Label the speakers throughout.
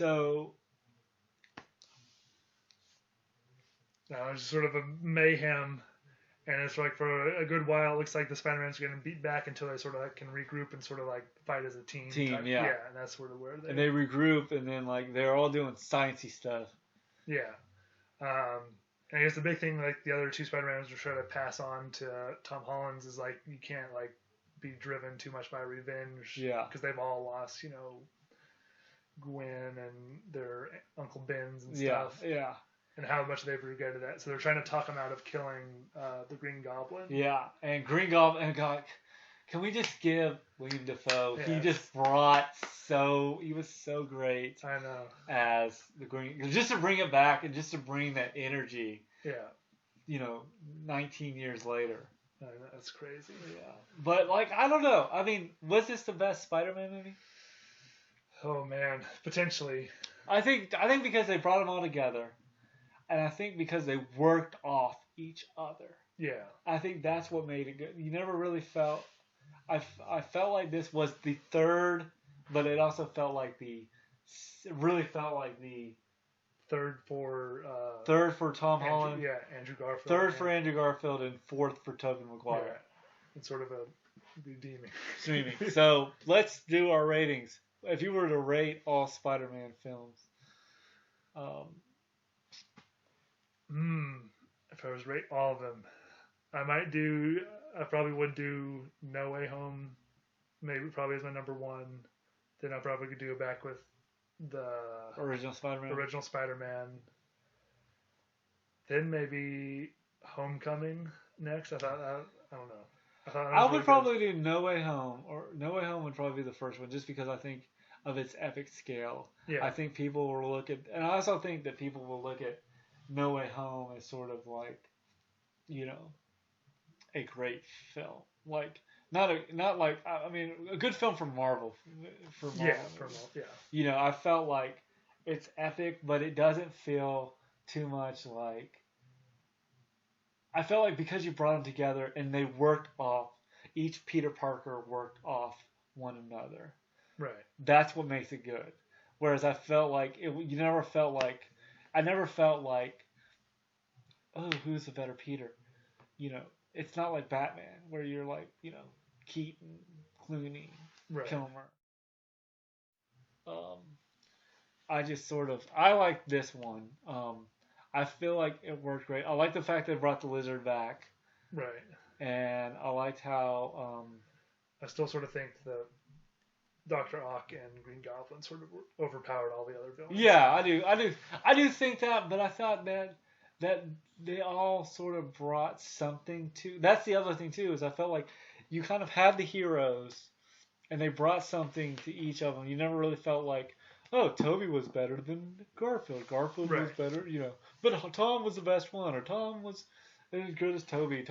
Speaker 1: So
Speaker 2: Now it's sort of a mayhem, and it's like for a good while, it looks like the Spider-Mans are getting beat back until they sort of like can regroup and sort of like fight as a team.
Speaker 1: team,
Speaker 2: Type.
Speaker 1: yeah.
Speaker 2: And that's sort of where
Speaker 1: And they regroup, and then like they're all doing sciencey stuff.
Speaker 2: yeah. And I guess the big thing, like the other two Spider-Mans are trying to pass on to Tom Holland's, is like you can't like be driven too much by revenge.
Speaker 1: Yeah.
Speaker 2: Because they've all lost, Gwen and their Uncle Ben's and
Speaker 1: Yeah,
Speaker 2: stuff.
Speaker 1: yeah.
Speaker 2: And how much they've regretted that. So they're trying to talk him out of killing the Green Goblin.
Speaker 1: Yeah, and Green Goblin, and God, can we just give William Dafoe?
Speaker 2: Yes.
Speaker 1: He just he was so great
Speaker 2: I know.
Speaker 1: as the Green, just to bring it back and just to bring that energy.
Speaker 2: Yeah.
Speaker 1: 19 years later.
Speaker 2: I know, that's crazy.
Speaker 1: Yeah, but like I don't know. I mean, was this the best Spider-Man movie?
Speaker 2: Oh man, potentially.
Speaker 1: I think because they brought them all together, and I think because they worked off each other.
Speaker 2: Yeah.
Speaker 1: I think that's what made it good. You never really felt. I felt like this was the third, but it also felt like really felt like the
Speaker 2: third for
Speaker 1: Tom Holland.
Speaker 2: Andrew Garfield.
Speaker 1: Third for Andrew Garfield, and fourth for Tobey Maguire.
Speaker 2: Yeah. It's sort of a redeeming.
Speaker 1: So let's do our ratings. If you were to rate all Spider-Man films,
Speaker 2: if I was to rate all of them, I probably would do No Way Home, probably as my number one. Then I probably could do it back with the
Speaker 1: original
Speaker 2: Spider-Man. Then maybe Homecoming next. I don't know.
Speaker 1: I would probably do No Way Home, or No Way Home would probably be the first one, just because I think of its epic scale.
Speaker 2: Yeah.
Speaker 1: I think people will look at, and I also think that people will look at No Way Home as sort of like, a great film. Like a good film for Marvel.
Speaker 2: Yeah,
Speaker 1: I felt like it's epic, but it doesn't feel too much like. I felt like because you brought them together and they worked off, each Peter Parker worked off one another.
Speaker 2: Right.
Speaker 1: That's what makes it good. Whereas I felt like I never felt like, oh, who's the better Peter? It's not like Batman where you're like, Keaton, Clooney,
Speaker 2: right.
Speaker 1: Kilmer. I like this one. I feel like it worked great. I like the fact they brought the Lizard back.
Speaker 2: Right.
Speaker 1: And I liked how.
Speaker 2: I still sort of think that Dr. Ock and Green Goblin sort of overpowered all the other villains.
Speaker 1: Yeah, I do think that, but I thought that they all sort of brought something to. That's the other thing too, is I felt like you kind of had the heroes, and they brought something to each of them. You never really felt like, oh, Toby was better than Garfield. Garfield was better, but Tom was the best one, or Tom was as good as Toby.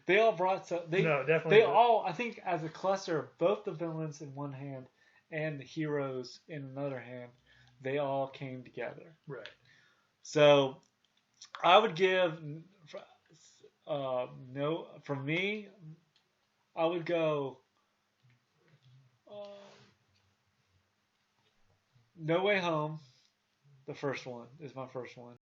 Speaker 1: They all brought some. I think, as a cluster, both the villains in one hand and the heroes in another hand, they all came together.
Speaker 2: Right.
Speaker 1: So, I would give for me, I would go No Way Home. The first one is my first one.